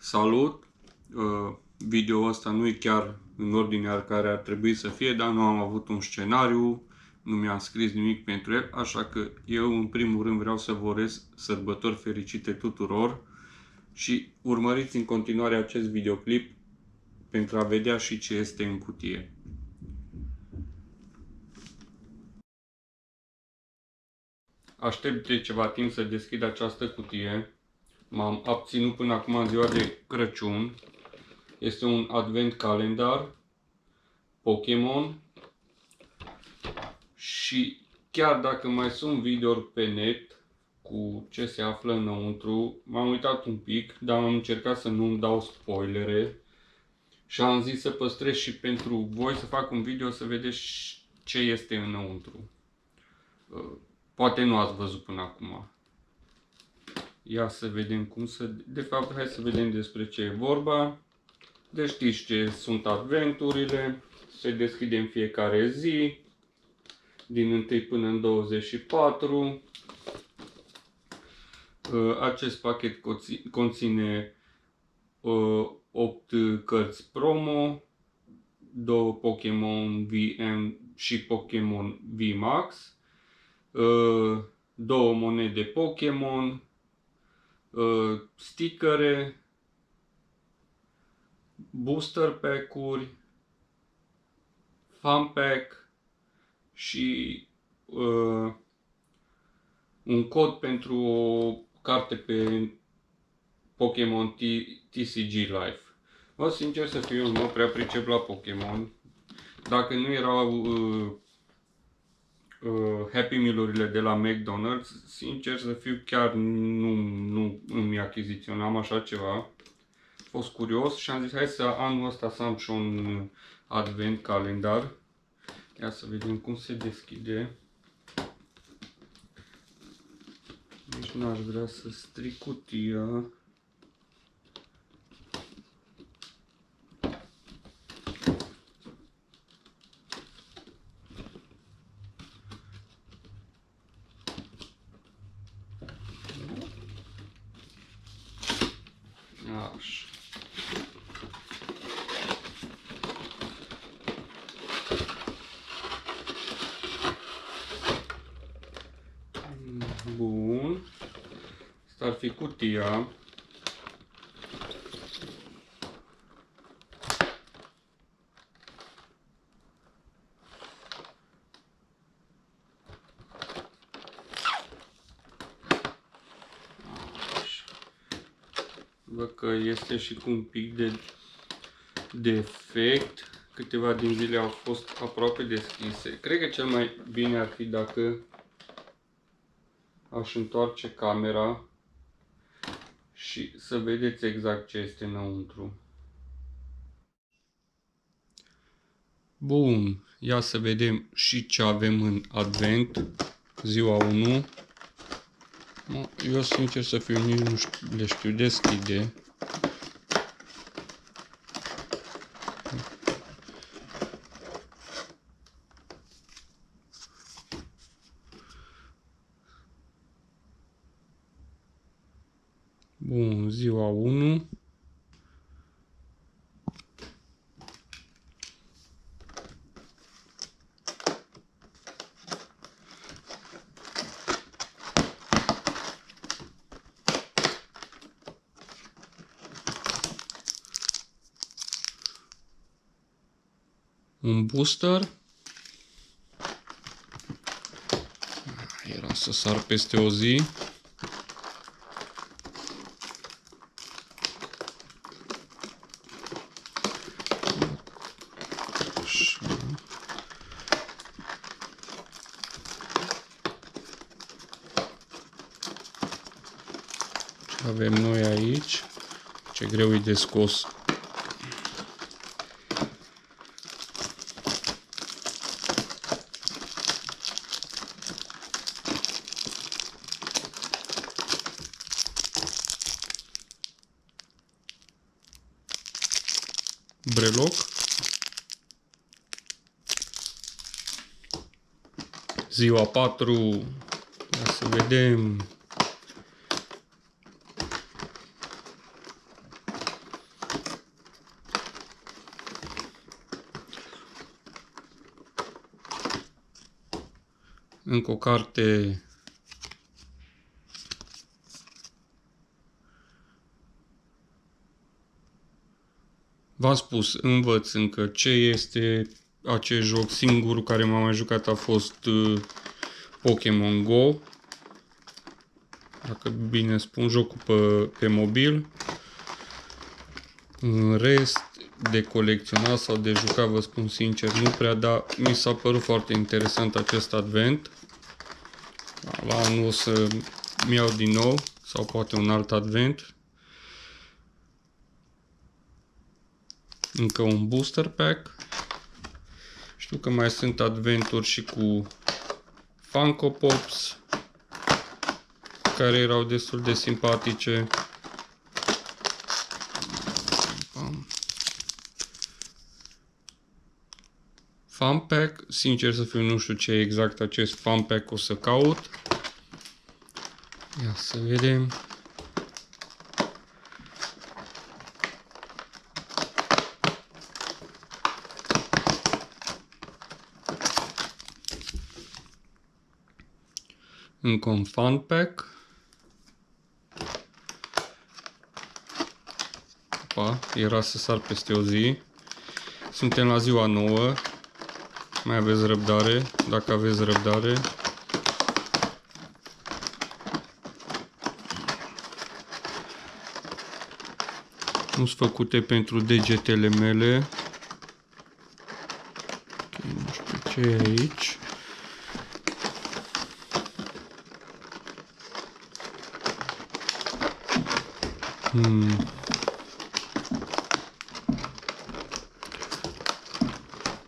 Salut! Video ăsta nu e chiar în ordinea care ar trebui să fie, dar nu am avut un scenariu, nu mi-am scris nimic pentru el, așa că eu în primul rând vreau să vă urez sărbători fericite tuturor și urmăriți în continuare acest videoclip pentru a vedea și ce este în cutie. Aștept de ceva timp să deschid această cutie. M-am abținut până acum în ziua de Crăciun. Este un advent calendar Pokémon și chiar dacă mai sunt videouri pe net cu ce se află înăuntru, m-am uitat un pic, dar am încercat să nu-mi dau spoilere și am zis să păstrez și pentru voi să fac un video să vedeți ce este înăuntru. Poate nu ați văzut până acum. Ia să vedem cum să... De fapt, hai să vedem despre ce e vorba. Deci știți ce sunt adventurile. Se deschide în fiecare zi, din 1 până în 24. Acest pachet conține 8 cărți promo, 2 Pokémon VM și Pokémon VMAX, 2 monede Pokémon, stickere, booster pack-uri, fan pack și un cod pentru o carte pe Pokémon TCG Life. O, sincer să fiu, nu prea pricep la Pokémon. Dacă nu erau Happy Meal-urile de la McDonald's, sincer să fiu, chiar nu îmi achiziționam așa ceva. Am fost curios și am zis hai să anul ăsta să am și un advent calendar. Ia să vedem cum se deschide. Nici n-aș vrea să stric cutia. Așa. Bun. Asta ar fi cutia. Văd că este și cu un pic de defect. Câteva din zile au fost aproape deschise. Cred că cel mai bine ar fi dacă aș întoarce camera și să vedeți exact ce este înăuntru. Bun, ia să vedem și ce avem în advent, ziua 1. Eu sincer să fiu, nici nu le știu deschide. Bun, ziua 1. Un booster. Era să sar peste o zi. Avem noi aici. Ce greu e de scos. Breloc. Ziua 4. Ia să vedem. Încă o carte v-am spus, învăț încă ce este acest joc. Singurul care m-am mai jucat a fost Pokémon Go. Dacă bine spun, jocul pe mobil. În rest, de colecționat sau de jucat, vă spun sincer, nu prea, dar mi s-a părut foarte interesant acest advent. La anul o să-mi iau din nou, sau poate un alt advent. Încă un booster pack. Știu că mai sunt adventuri și cu Funko Pops, care erau destul de simpatice. Fun pack, sincer să fiu, nu știu ce e exact acest fun pack, o să caut. Ia să vedem. Încă un fun pack. Opa, era să sar peste o zi. Suntem la ziua 9. Mai aveți răbdare, dacă aveți răbdare. Nu sunt făcute pentru degetele mele. Okay, nu știu ce e aici.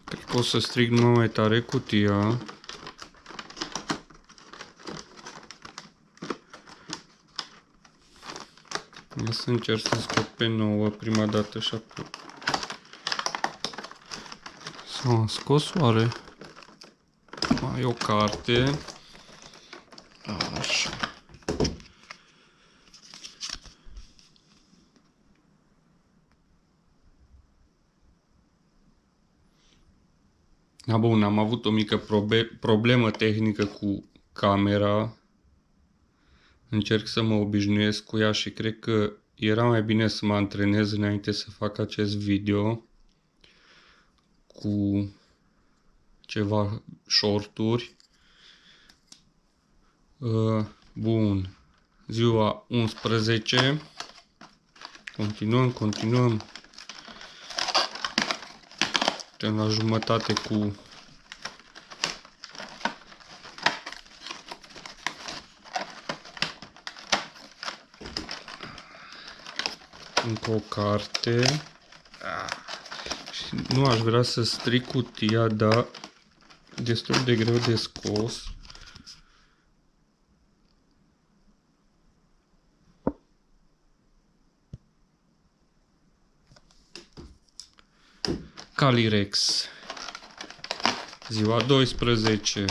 Cred că o să strig mai tare cutia. Ia să încerc să scot pe 9 prima dată și apoi. S-a scos oare? Mai o carte. Așa. Bun, am avut o mică problemă tehnică cu camera. Încerc să mă obișnuiesc cu ea și cred că era mai bine să mă antrenez înainte să fac acest video cu ceva shorturi. Bun. Ziua 11. Continuăm. Suntem la jumătate cu încă o carte. Și nu aș vrea să stric cutia, dar destul de greu de scos. Calyrex. Ziua 12.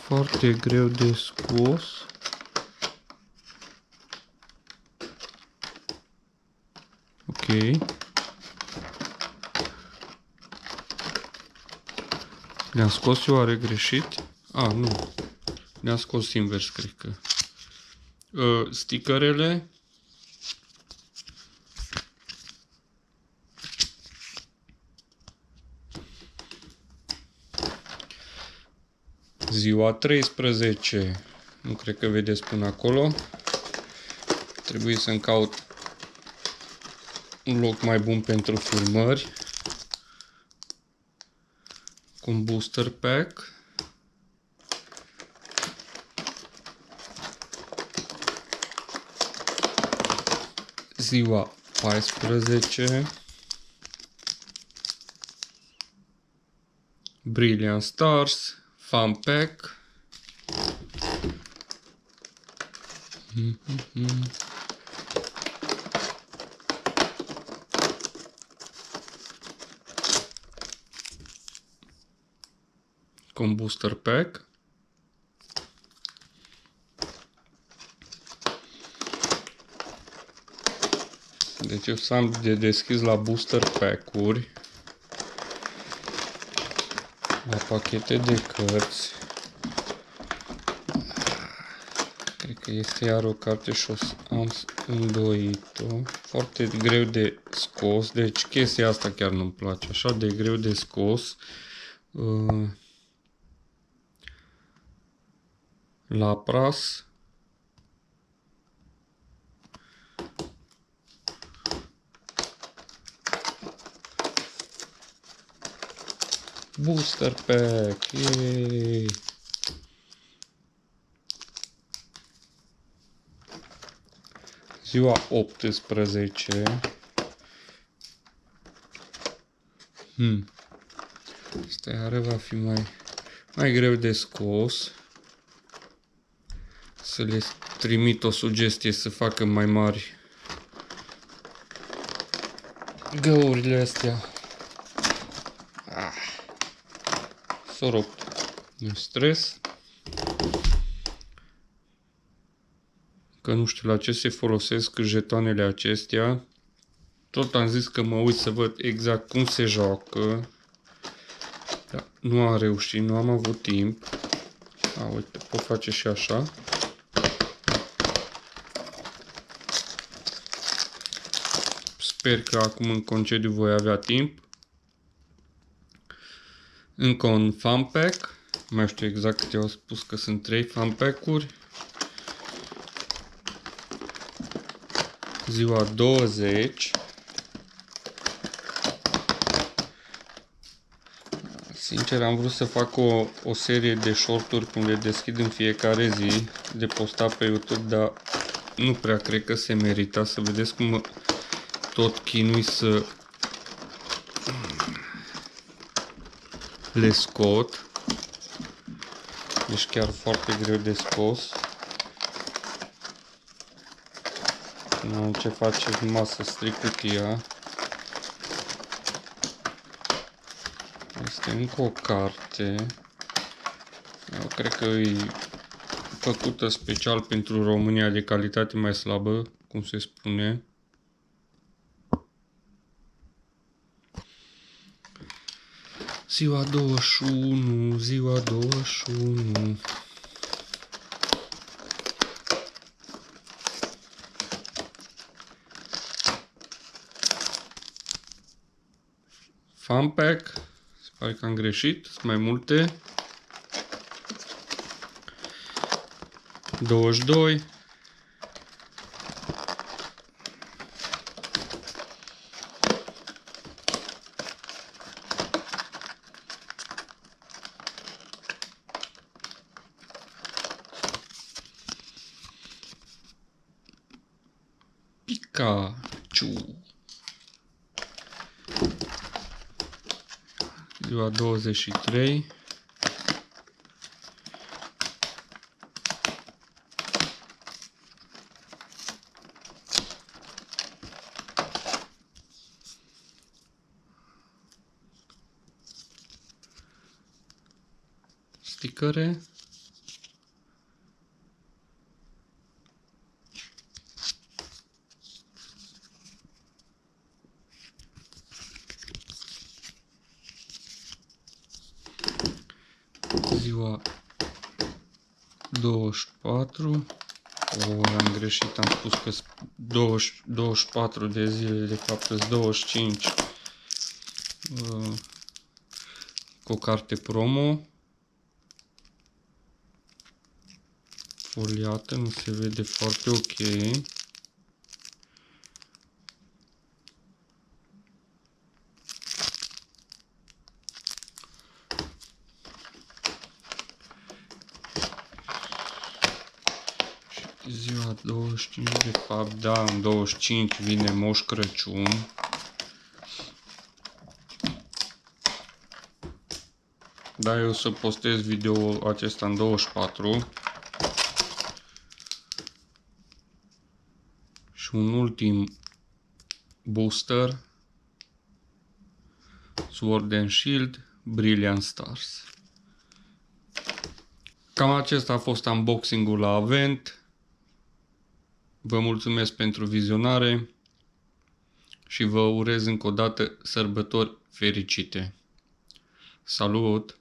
Foarte greu de scos. Ok. Le-am scos eu, oare greșit? Nu. Le-am scos invers, cred că. Stickerele. Ziua 13. Nu cred că vedeți până acolo. Trebuie să-mi caut un loc mai bun pentru filmări. Cu un booster pack. Ziua 14. Brilliant Stars. Fun pack. Cu un booster pack. Deci eu să am de deschis la booster pack-uri, la pachete de cărți. Cred că este iar o carte și o să am îndoit-o. Foarte greu de scos, deci chestia asta chiar nu-mi place, așa de greu de scos. Lapras. Booster pack, yay! Ziua 18. Asta iară va fi mai greu de scos. Să le trimit o sugestie să facă mai mari găurile astea. S-o rupt. Nu stres. Că nu știu la ce se folosesc jetoanele acestea. Tot am zis că mă uit să văd exact cum se joacă. Dar nu am reușit, nu am avut timp. Uite, pot face și așa. Sper că acum în concediu voi avea timp. Încă un fan pack. Mai știu exact câte au spus că sunt 3 fan pack-uri. Ziua 20. Sincer, am vrut să fac o serie de shorturi cum le deschid în fiecare zi, de postat pe YouTube, dar nu prea cred că se merita. Să vedeți cum tot chinui să le scot. Deci chiar foarte greu de scos. Nu am ce face, numai să stric cutia. Este încă o carte. Eu cred că e făcută special pentru România, de calitate mai slabă, cum se spune. Ziua 21, ziua 21. Fan pack. Se pare că am greșit. Sunt mai multe. 22. Pikachu. Ziua 23. Sticăre. Ziua 24. Am greșit, am spus că 24 de zile, de fapt sunt 25. Cu o carte promo. Foliată, nu se vede foarte ok. Ziua 25, de fapt, da, în 25 vine Moș Crăciun. Da, eu o să postez video acesta în 24. Și un ultim booster. Sword and Shield, Brilliant Stars. Cam acesta a fost unboxing-ul la Avent. Vă mulțumesc pentru vizionare. și vă urez încă o dată sărbători fericite. Salut!